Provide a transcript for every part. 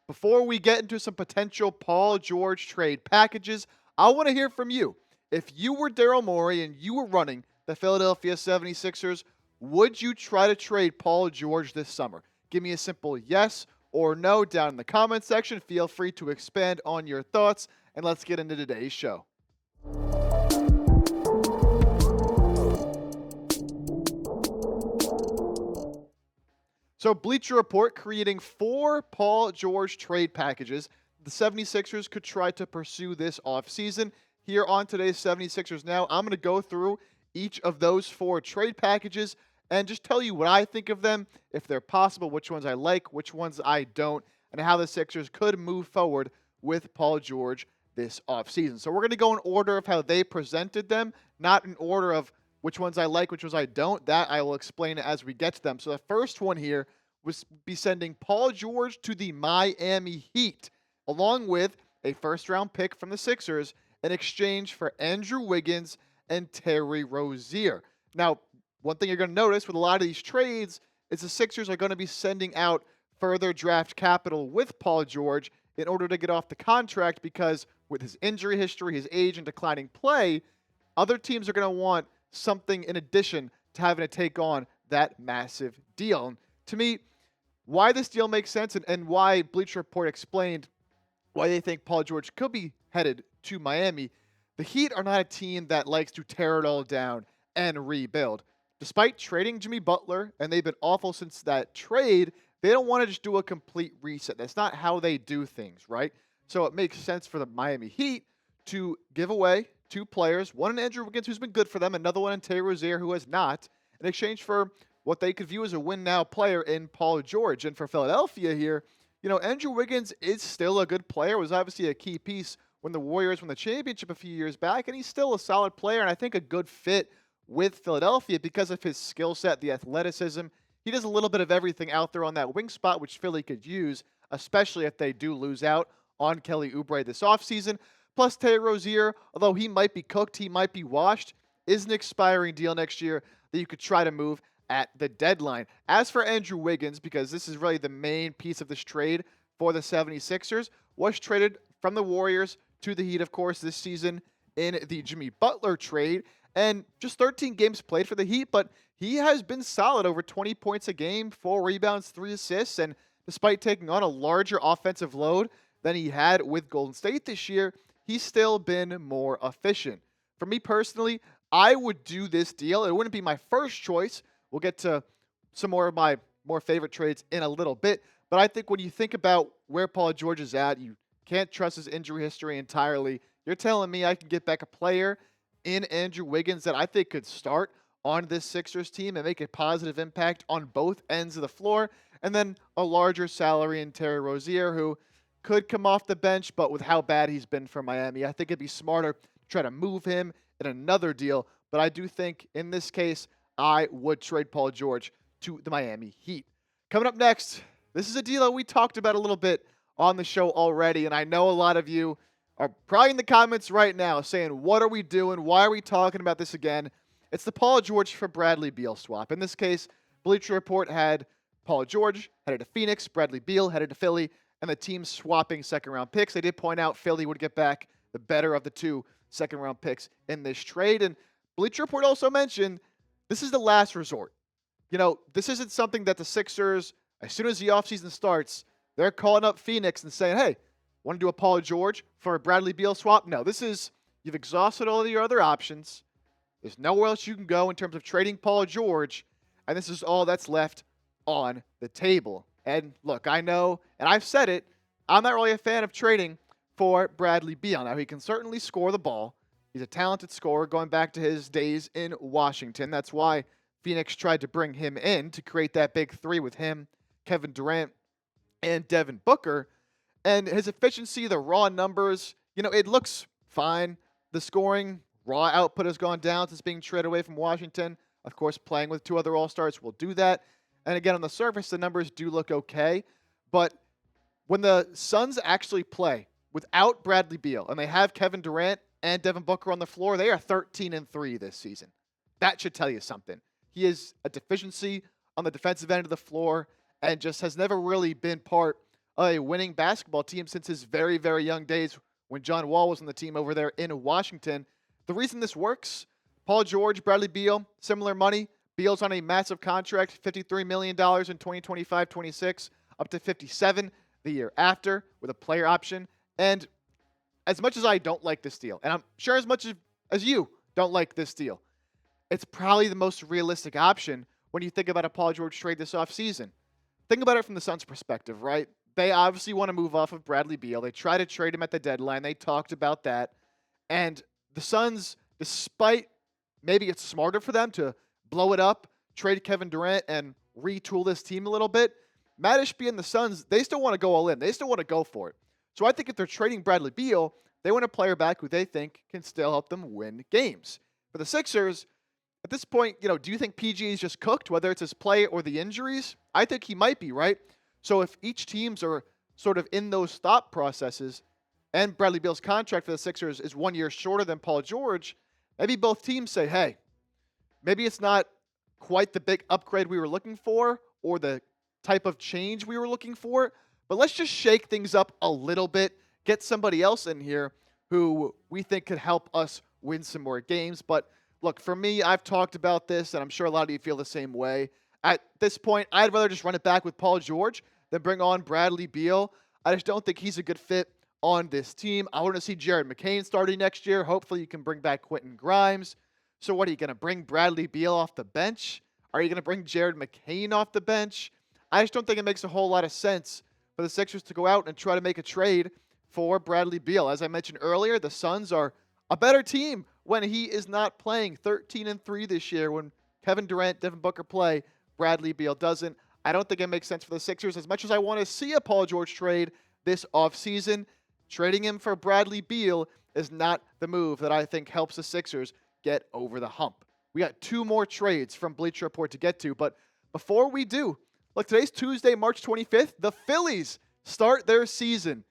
Before we get into some potential Paul George trade packages, I want to hear from you. If you were Daryl Morey and you were running the Philadelphia 76ers, would you try to trade Paul George this summer? Give me a simple yes or no down in the comment section. Feel free to expand on your thoughts, and let's get into today's show. So, Bleacher Report creating 4 Paul George trade packages the 76ers could try to pursue this offseason. Here on today's 76ers Now, I'm going to go through each of those 4 trade packages and just tell you what I think of them, if they're possible, which ones I like, which ones I don't, and how the Sixers could move forward with Paul George this offseason. So, we're going to go in order of how they presented them, not in order of which ones I like, which ones I don't. That I will explain as we get to them. So the first one here was be sending Paul George to the Miami Heat, along with a first-round pick from the Sixers in exchange for Andrew Wiggins and Terry Rozier. Now, one thing you're going to notice with a lot of these trades is the Sixers are going to be sending out further draft capital with Paul George in order to get off the contract because with his injury history, his age, and declining play, other teams are going to want something in addition to having to take on that massive deal. And to me, why this deal makes sense and why Bleacher Report explained why they think Paul George could be headed to Miami, the Heat are not a team that likes to tear it all down and rebuild. Despite trading Jimmy Butler, and they've been awful since that trade, they don't want to just do a complete reset. That's not how they do things, right? So it makes sense for the Miami Heat to give away 2 players, one in Andrew Wiggins, who's been good for them, another one in Terry Rozier, who has not, in exchange for what they could view as a win-now player in Paul George. And for Philadelphia here, Andrew Wiggins is still a good player, was obviously a key piece when the Warriors won the championship a few years back, and he's still a solid player, and I think a good fit with Philadelphia because of his skill set, the athleticism. He does a little bit of everything out there on that wing spot, which Philly could use, especially if they do lose out on Kelly Oubre this offseason. Plus, Terry Rozier, although he might be cooked, he might be washed, is an expiring deal next year that you could try to move at the deadline. As for Andrew Wiggins, because this is really the main piece of this trade for the 76ers, was traded from the Warriors to the Heat, of course, this season in the Jimmy Butler trade. And just 13 games played for the Heat, but he has been solid, over 20 points a game, 4 rebounds, 3 assists, and despite taking on a larger offensive load than he had with Golden State this year, he's still been more efficient. For me personally, I would do this deal. It wouldn't be my first choice. We'll get to some more of my more favorite trades in a little bit. But I think when you think about where Paul George is at, you can't trust his injury history entirely. You're telling me I can get back a player in Andrew Wiggins that I think could start on this Sixers team and make a positive impact on both ends of the floor, and then a larger salary in Terry Rozier, who could come off the bench, but with how bad he's been for Miami, I think it'd be smarter to try to move him in another deal. But I do think in this case, I would trade Paul George to the Miami Heat. Coming up next, this is a deal that we talked about a little bit on the show already, and I know a lot of you are probably in the comments right now saying, what are we doing? Why are we talking about this again? It's the Paul George for Bradley Beal swap. In this case, Bleacher Report had Paul George headed to Phoenix, Bradley Beal headed to Philly, and the team swapping second-round picks. They did point out Philly would get back the better of the 2 second-round picks in this trade. And Bleacher Report also mentioned this is the last resort. This isn't something that the Sixers, as soon as the offseason starts, they're calling up Phoenix and saying, hey, want to do a Paul George for a Bradley Beal swap? No, this is, you've exhausted all of your other options. There's nowhere else you can go in terms of trading Paul George, and this is all that's left on the table. And look, I know, and I've said it, I'm not really a fan of trading for Bradley Beal. Now, he can certainly score the ball. He's a talented scorer going back to his days in Washington. That's why Phoenix tried to bring him in to create that big 3 with him, Kevin Durant, and Devin Booker. And his efficiency, the raw numbers, it looks fine. The scoring, raw output has gone down since being traded away from Washington. Of course, playing with 2 other All-Stars will do that. And again, on the surface, the numbers do look okay. But when the Suns actually play without Bradley Beal and they have Kevin Durant and Devin Booker on the floor, they are 13-3 this season. That should tell you something. He is a deficiency on the defensive end of the floor and just has never really been part a winning basketball team since his very, very young days when John Wall was on the team over there in Washington. The reason this works, Paul George, Bradley Beal, similar money. Beal's on a massive contract, $53 million in 2025-26, up to $57 the year after with a player option. And as much as I don't like this deal, and I'm sure as much as you don't like this deal, it's probably the most realistic option when you think about a Paul George trade this offseason. Think about it from the Suns' perspective, right? They obviously want to move off of Bradley Beal. They try to trade him at the deadline. They talked about that. And the Suns, despite maybe it's smarter for them to blow it up, trade Kevin Durant, and retool this team a little bit, Matt Ishbia and the Suns, they still want to go all in. They still want to go for it. So I think if they're trading Bradley Beal, they want a player back who they think can still help them win games. For the Sixers, at this point, do you think PG is just cooked, whether it's his play or the injuries? I think he might be, right? So if each teams are sort of in those thought processes, and Bradley Beal's contract for the Sixers is 1 year shorter than Paul George, maybe both teams say, hey, maybe it's not quite the big upgrade we were looking for or the type of change we were looking for, but let's just shake things up a little bit, get somebody else in here who we think could help us win some more games. But look, for me, I've talked about this, and I'm sure a lot of you feel the same way. At this point, I'd rather just run it back with Paul George than bring on Bradley Beal. I just don't think he's a good fit on this team. I want to see Jared McCain starting next year. Hopefully you can bring back Quentin Grimes. So what, are you going to bring Bradley Beal off the bench? Are you going to bring Jared McCain off the bench? I just don't think it makes a whole lot of sense for the Sixers to go out and try to make a trade for Bradley Beal. As I mentioned earlier, the Suns are a better team when he is not playing. 13-3 this year. When Kevin Durant, Devin Booker play, Bradley Beal doesn't. I don't think it makes sense for the Sixers. As much as I want to see a Paul George trade this offseason, trading him for Bradley Beal is not the move that I think helps the Sixers get over the hump. We got two more trades from Bleacher Report to get to, but before we do, look, today's Tuesday, March 25th. The Phillies start their season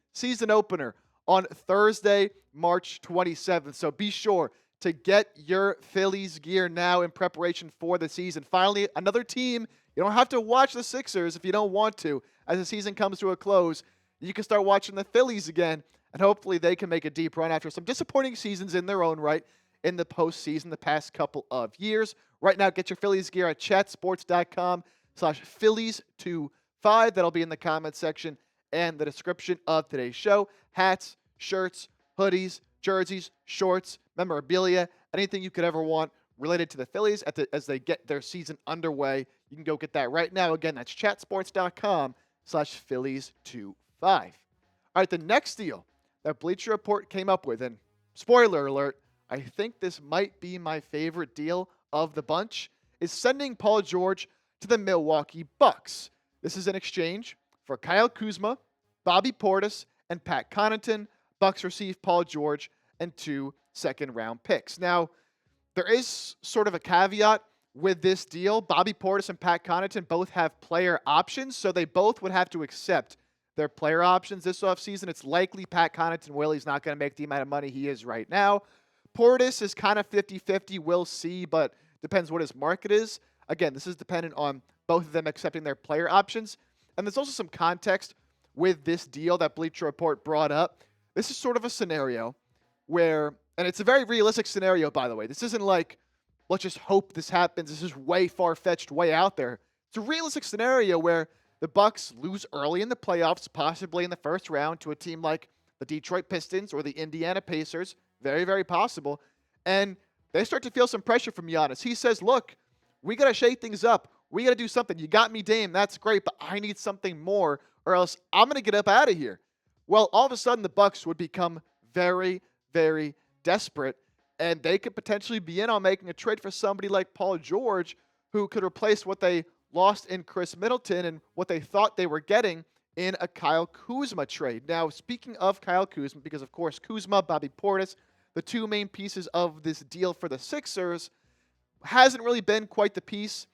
opener on Thursday, March 27th. So be sure to get your Phillies gear now in preparation for the season. Finally, another team. You don't have to watch the Sixers if you don't want to. As the season comes to a close, you can start watching the Phillies again, and hopefully they can make a deep run after some disappointing seasons in their own right in the postseason the past couple of years. Right now, get your Phillies gear at chatsports.com/Phillies25. That'll be in the comments section and the description of today's show. Hats, shirts, hoodies, jerseys, shorts, memorabilia, anything you could ever want related to the Phillies as they get their season underway. You can go get that right now. Again, that's chatsports.com/Phillies25. All right, the next deal that Bleacher Report came up with, and spoiler alert, I think this might be my favorite deal of the bunch, is sending Paul George to the Milwaukee Bucks. This is an exchange for Kyle Kuzma, Bobby Portis, and Pat Connaughton. Bucks receive Paul George and 2 second-round picks. Now, there is sort of a caveat with this deal. Bobby Portis and Pat Connaughton both have player options, so they both would have to accept their player options this offseason. It's likely Pat Connaughton will. He's not going to make the amount of money he is right now. Portis is kind of 50-50. We'll see, but depends what his market is. Again, this is dependent on both of them accepting their player options. And there's also some context with this deal that Bleacher Report brought up. This is sort of a scenario where, and it's a very realistic scenario, by the way. This isn't like, let's just hope this happens. This is way far-fetched, way out there. It's a realistic scenario where the Bucks lose early in the playoffs, possibly in the first round, to a team like the Detroit Pistons or the Indiana Pacers. Very, very possible. And they start to feel some pressure from Giannis. He says, look, we got to shake things up. We got to do something. You got me, Dame. That's great, but I need something more, or else I'm going to get up out of here. Well, all of a sudden, the Bucks would become very, very desperate, and they could potentially be in on making a trade for somebody like Paul George, who could replace what they lost in Chris Middleton and what they thought they were getting in a Kyle Kuzma trade. Now, speaking of Kyle Kuzma, because, of course, Kuzma, Bobby Portis, the two main pieces of this deal for the Sixers, hasn't really been quite the piece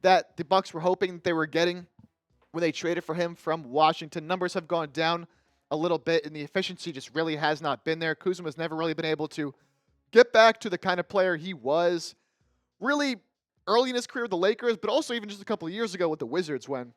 that the Bucks were hoping they were getting when they traded for him from Washington. Numbers have gone down a little bit, and the efficiency just really has not been there. Kuzma has never really been able to get back to the kind of player he was really early in his career with the Lakers, but also even just a couple of years ago with the Wizards when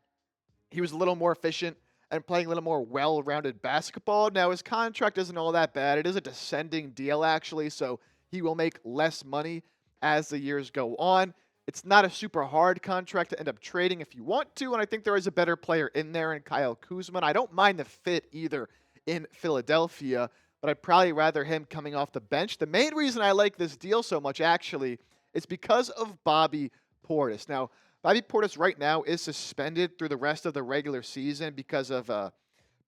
he was a little more efficient and playing a little more well-rounded basketball. Now, his contract isn't all that bad. It is a descending deal, actually, so he will make less money as the years go on. It's not a super hard contract to end up trading if you want to, and I think there is a better player in there in Kyle Kuzma. I don't mind the fit either in Philadelphia, but I'd probably rather him coming off the bench. The main reason I like this deal so much, actually, is because of Bobby Portis. Now, Bobby Portis right now is suspended through the rest of the regular season because of a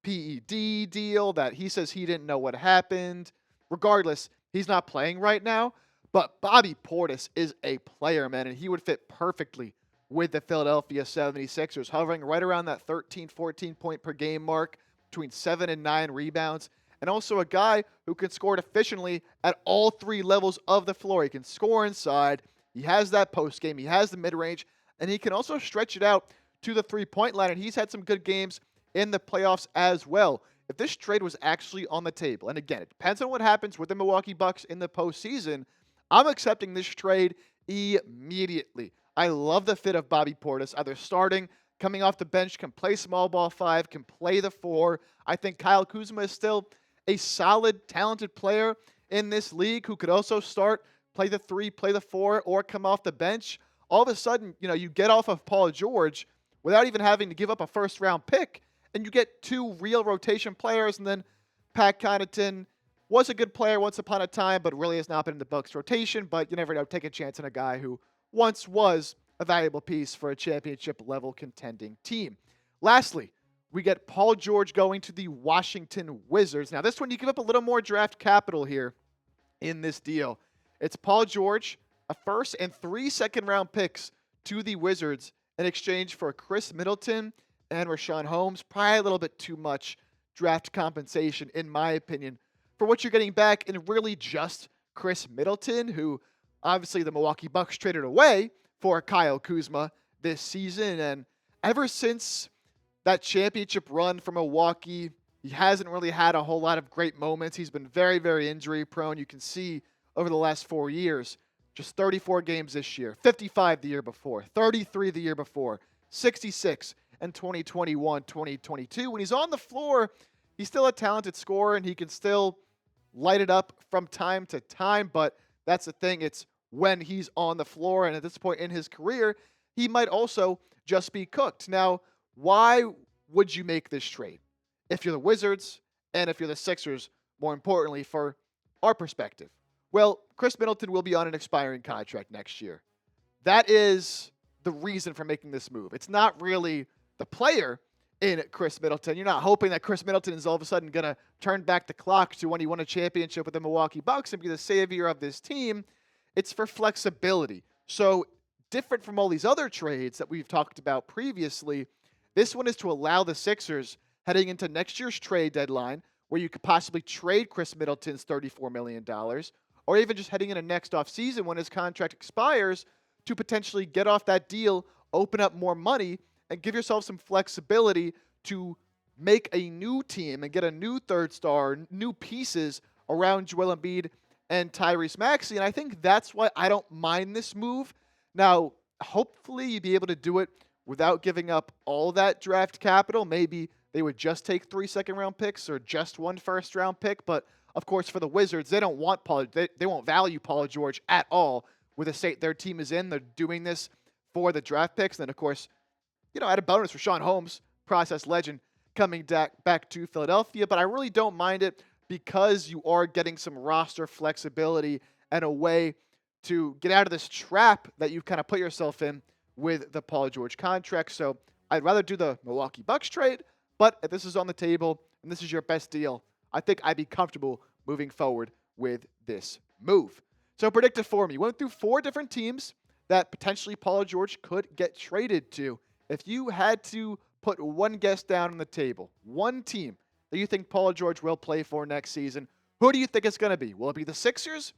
PED deal that he says he didn't know what happened. Regardless, he's not playing right now. But Bobby Portis is a player, man, and he would fit perfectly with the Philadelphia 76ers, hovering right around that 13, 14 point per game mark, between 7 and 9 rebounds, and also a guy who can score it efficiently at all three levels of the floor. He can score inside, he has that post game, he has the mid-range, and he can also stretch it out to the three-point line, and he's had some good games in the playoffs as well. If this trade was actually on the table, and again, it depends on what happens with the Milwaukee Bucks in the postseason, I'm accepting this trade immediately. I love the fit of Bobby Portis, either starting, coming off the bench, can play small ball 5, can play the 4. I think Kyle Kuzma is still a solid, talented player in this league who could also start, play the 3, play the 4, or come off the bench. All of a sudden, you get off of Paul George without even having to give up a first-round pick, and you get 2 real rotation players, and then Pat Connaughton was a good player once upon a time, but really has not been in the Bucks rotation. But you never know. Take a chance on a guy who once was a valuable piece for a championship-level contending team. Lastly, we get Paul George going to the Washington Wizards. Now, this one, you give up a little more draft capital here in this deal. It's Paul George, a first and 3 second-round picks to the Wizards in exchange for Chris Middleton and Rashawn Holmes. Probably a little bit too much draft compensation, in my opinion, for what you're getting back in really just Chris Middleton, who obviously the Milwaukee Bucks traded away for Kyle Kuzma this season. And ever since that championship run for Milwaukee, he hasn't really had a whole lot of great moments. He's been very, very injury prone. You can see over the last 4 years, just 34 games this year, 55 the year before, 33 the year before, 66 in 2021, 2022. When he's on the floor, he's still a talented scorer and he can still light it up from time to time, but that's the thing. It's when he's on the floor, and at this point in his career, he might also just be cooked. Now, why would you make this trade if you're the Wizards and if you're the Sixers, more importantly, for our perspective? Well, Chris Middleton will be on an expiring contract next year. That is the reason for making this move. It's not really the player in Chris Middleton. You're not hoping that Chris Middleton is all of a sudden going to turn back the clock to when he won a championship with the Milwaukee Bucks and be the savior of this team. It's for flexibility. So different from all these other trades that we've talked about previously, this one is to allow the Sixers heading into next year's trade deadline, where you could possibly trade Chris Middleton's $34 million, or even just heading into next offseason when his contract expires, to potentially get off that deal, open up more money, and give yourself some flexibility to make a new team and get a new third star, new pieces around Joel Embiid and Tyrese Maxey. And I think that's why I don't mind this move. Now, hopefully you'd be able to do it without giving up all that draft capital. Maybe they would just take 3 second-round picks or just 1 first-round pick. But, of course, for the Wizards, they don't want they won't value Paul George at all with the state their team is in. They're doing this for the draft picks. And then, of course, add a bonus for Rashawn Holmes, process legend, coming back to Philadelphia. But I really don't mind it because you are getting some roster flexibility and a way to get out of this trap that you've kind of put yourself in with the Paul George contract. So I'd rather do the Milwaukee Bucks trade, but if this is on the table and this is your best deal, I think I'd be comfortable moving forward with this move. So predict it for me. Went through 4 different teams that potentially Paul George could get traded to. If you had to put one guess down on the table, one team that you think Paul George will play for next season, who do you think it's going to be? Will it be the Sixers?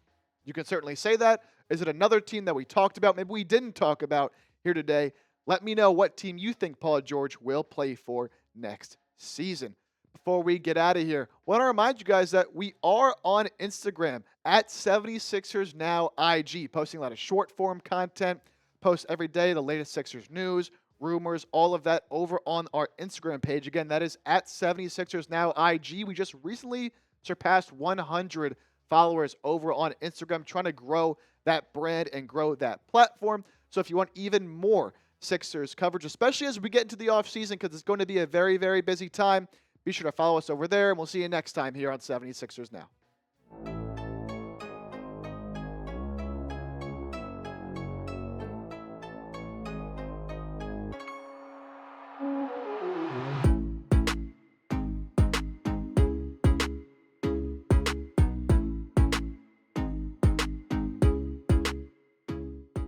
You can certainly say that. Is it another team that we talked about, maybe we didn't talk about here today? Let me know what team you think Paul George will play for next season. Before we get out of here, I want to remind you guys that we are on Instagram at 76ers Now IG, posting a lot of short-form content, post every day the latest Sixers news, rumors, all of that over on our Instagram page. Again, that is at 76ers Now IG. We just recently surpassed 100 followers over on Instagram, trying to grow that brand and grow that platform. So if you want even more Sixers coverage, especially as we get into the offseason, because it's going to be a very, very busy time, be sure to follow us over there, and we'll see you next time here on 76ers Now.